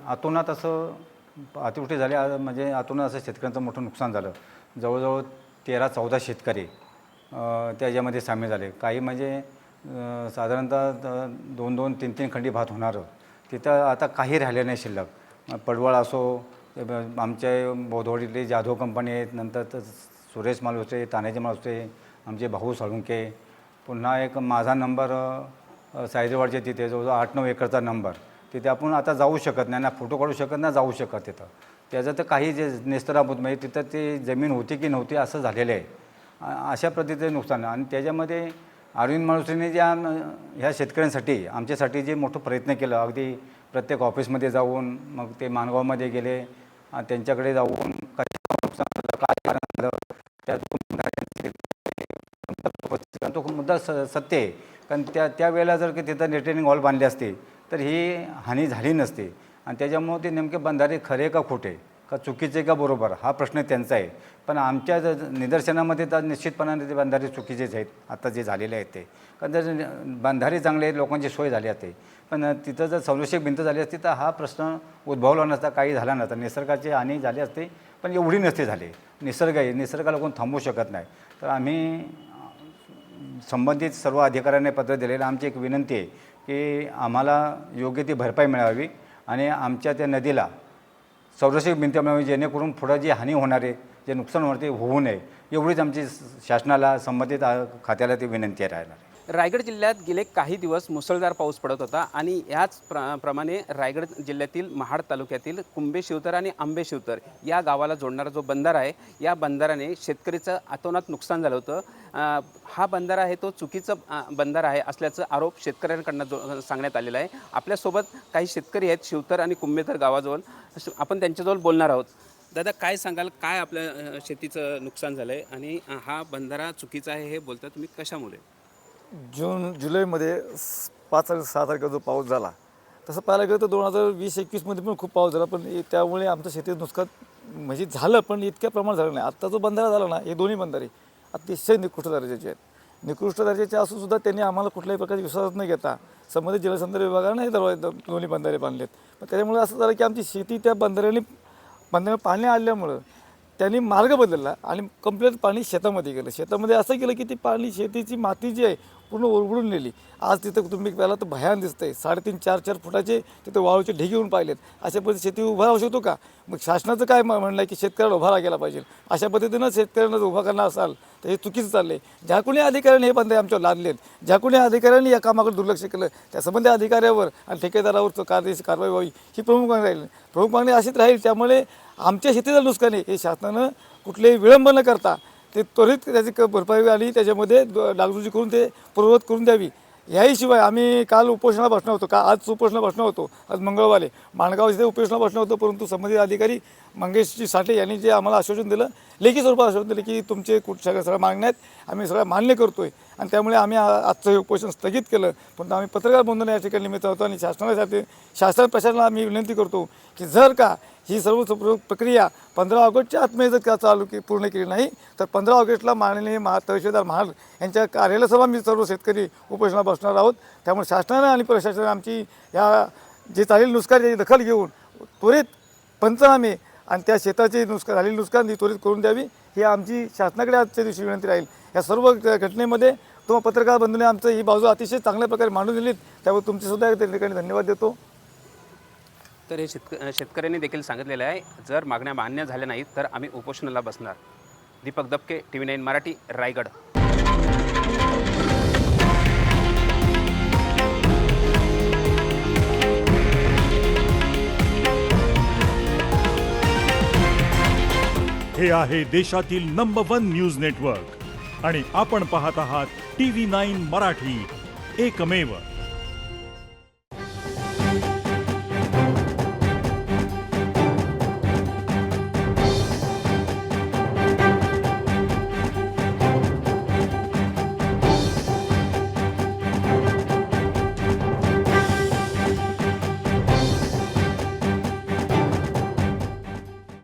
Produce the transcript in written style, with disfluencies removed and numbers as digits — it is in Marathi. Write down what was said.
अतोनात असं अतिवृष्टी झाली म्हणजे अतोनात असं शेतकऱ्यांचं मोठं नुकसान झालं. जवळजवळ 13-14 शेतकरी त्याच्यामध्ये सामील झाले. काही म्हणजे साधारणतः 2-2, 3-3 खंडी भात होणारं तिथं आता काही राहिलं नाही शिल्लक. पडवळ असो, आमच्या बोधवडीतले जाधव कंपनी आहेत, नंतर तर सुरेश मालुसरे, तानाजी मालुसरे, आमचे भाऊ साळुंके, पुन्हा एक माझा नंबर सायदेवाडच्या तिथे जवळजवळ 8-9 एकरचा नंबर. तिथे आपण आता जाऊ शकत नाही ना, फोटो काढू शकत नाही, जाऊ शकत तिथं. त्याचं तर काही जे नेस्तराभूत म्हणजे तिथं ते जमीन होती की नव्हती असं झालेलं आहे. अशा पद्धतीचे नुकसान. आणि त्याच्यामध्ये अरविंद मालुसरेने ज्या ह्या शेतकऱ्यांसाठी आमच्यासाठी जे मोठं प्रयत्न केलं, अगदी प्रत्येक ऑफिसमध्ये जाऊन, मग ते माणगावमध्ये गेले, त्यांच्याकडे जाऊन नुकसान झालं, काय कारण झालं तो मुद्दा सत्य आहे. कारण त्यावेळेला जर की तिथं रिटेनिंग वॉल बांधले असते तर ही हानी झाली नसते. आणि त्याच्यामुळं ते नेमके बंधारे खरे का खोटे, का चुकीचे का बरोबर, हा प्रश्न त्यांचा आहे. पण आमच्या निदर्शनामध्ये तर निश्चितपणाने ते बंधारे चुकीचेच आहेत आता जे झालेले आहेत ते. कारण जर बंधारे चांगले आहेत, लोकांची सोय झाली असते, पण तिथं जर संरक्षक भिंत झाली असती तर हा प्रश्न उद्भवला नसता, काही झाला नसता. निसर्गाची हानी झाली असते पण एवढी नसते झाली. निसर्ग आहे, निसर्गाला कोण थांबवू शकत नाही. तर आम्ही संबंधित सर्व अधिकाऱ्यांनी पत्र दिलेलं. आमची एक विनंती आहे की आम्हाला योग्य ती भरपाई मिळावी आणि आमच्या त्या नदीला संरक्षक भिंत मिळावी, जेणेकरून पुढं जी हानी होणार आहे, जे नुकसान होणार ते होऊ नये, एवढीच आमची शासनाला संबंधित खात्याला ती विनंती राहणार. रायगड जिल्ह्यात गेले काही दिवस मुसळधार पाऊस पडत होता आणि याच प्रमाणे रायगड जिल्ह्यातील महाड तालुक्यातील कुंभे शिवतर आणि आंबे शिवतर या गावाला जोडणारा जो बंधारा आहे, या बंधाराने शेतकरीचं अतोनात नुकसान झालं होतं. हा बंधारा आहे तो चुकीचा बंधारा आहे असल्याचं आरोप शेतकऱ्यांकडनं सांगण्यात आलेला आहे. आपल्यासोबत काही शेतकरी आहेत शिवतर आणि कुंभेतर गावाजवळ, आपण त्यांच्याजवळ बोलणार आहोत. दादा, काय सांगाल, काय आपल्या शेतीचं नुकसान झालं आहे आणि हा बंधारा चुकीचा आहे हे बोलता तुम्ही कशामुळे? जुलैमध्ये 5-6 तारखेला जो पाऊस झाला, तसं पाहायला गेलं तर 2020-21मध्ये पण खूप पाऊस झाला, पण त्यामुळे आमचं शेतीचं नुकसान म्हणजे झालं, पण इतक्या प्रमाणात झालं नाही. आत्ता जो बंधारा झाला ना, हे दोन्ही बंधारे अतिशय निकृष्ट दर्जाचे आहेत. निकृष्ट दर्जाचे असूनसुद्धा त्यांनी आम्हाला कुठल्याही प्रकारची विश्वास न घेता संबंधित जलसंधारण विभागाने हे दोन्ही बंधारे बांधलेत. पण त्याच्यामुळे असं झालं की आमची शेती त्या बंधाऱ्याने पाणी आल्यामुळं त्यांनी मार्ग बदलला आणि कंप्लीट पाणी शेतामध्ये गेलं. शेतामध्ये असं केलं की ती पाणी शेतीची माती जी आहे पूर्ण ओरगडून नेली. आज तिथं तुम्ही पहिला तर भयान दिसतंय. 3.5-4 फुटाचे तिथं वाळूचे ढिगे येऊन पाहिलेत. अशा पद्धतीने शेती उभा राहू शकतो का? मग शासनाचं काय म्हणणं आहे की शेतकऱ्याला उभा राहा गेला पाहिजे. अशा पद्धतीनं शेतकऱ्यांना जर उभा करणार असाल तर हे चुकीचं चाललं आहे. ज्या कोणी अधिकाऱ्यांनी हे बंधे आमच्यावर लादलेत, ज्या कोणी अधिकाऱ्यांनी या कामाकडे दुर्लक्ष केलं, त्या संबंधित अधिकाऱ्यावर आणि ठेकेदारावर कायदेशीर कारवाई व्हावी ही प्रमुख मागणी राहील. प्रमुख मागणी अशीच राहील. त्यामुळे आमच्या शेतीचं नुकसान आहे हे शासनानं कुठलेही विलंब न करता ते त्वरित त्याची भरपाई आणि त्याच्यामध्ये डागडुजी करून ते पूर्ववत करून द्यावी. याहीशिवाय आम्ही काल उपोषणाला बसणार होतो, आज उपोषणाला बसणार होतो, आज मंगळवारी माणगाव इथे उपोषणाला बसणार होतो. परंतु संबंधित अधिकारी मंगेशजी साठे यांनी जे आम्हाला आश्वासन दिलं, लेखी स्वरूपात आश्वासन दिलं की तुमचे सगळ्या मागण्या आहेत, आम्ही सगळ्या मान्य करतो आहे. आणि त्यामुळे आम्ही आजचं हे उपोषण स्थगित केलं. पण आम्ही पत्रकार बंधन या ठिकाणी निमित्त होतो आणि शासन प्रशासनाला आम्ही विनंती करतो की जर का ही सर्व प्रक्रिया 15 ऑगस्टच्या आतमध्ये जर का पूर्ण केली नाही तर 15 ऑगस्टला माननीय तहसीलदार महाड यांच्या कार्यालयासमोर आम्ही सर्व शेतकरी उपोषणाला बसणार आहोत. त्यामुळे शासनानं आणि प्रशासनाने आमची या जे चालेल नुकसान याची दखल घेऊन त्वरित पंचनामे आणि त्या शेताची झालेली नुकसान त्वरित करून द्यावी ही आमची शासनाकडे आजच्या दिवशी विनंती राहील. या सर्व घटनेमध्ये तुम्हाला पत्रकार बंधूने आमचं ही बाजू अतिशय चांगल्या प्रकारे मांडून दिलीत, त्यामुळे तुमचेसुद्धा त्या ठिकाणी धन्यवाद देतो. तर हे शेतकऱ्यांनी देखील सांगितलेलं आहे, जर मागण्या मान्य झाल्या नाहीत तर आम्ही उपोषणाला बसणार. दीपक दबके, TV9 मराठी, रायगड. हे आहे देशातील नंबर 1 न्यूज नेटवर्क आणि आपण पाहत आहात TV9 मराठी, एकमेव.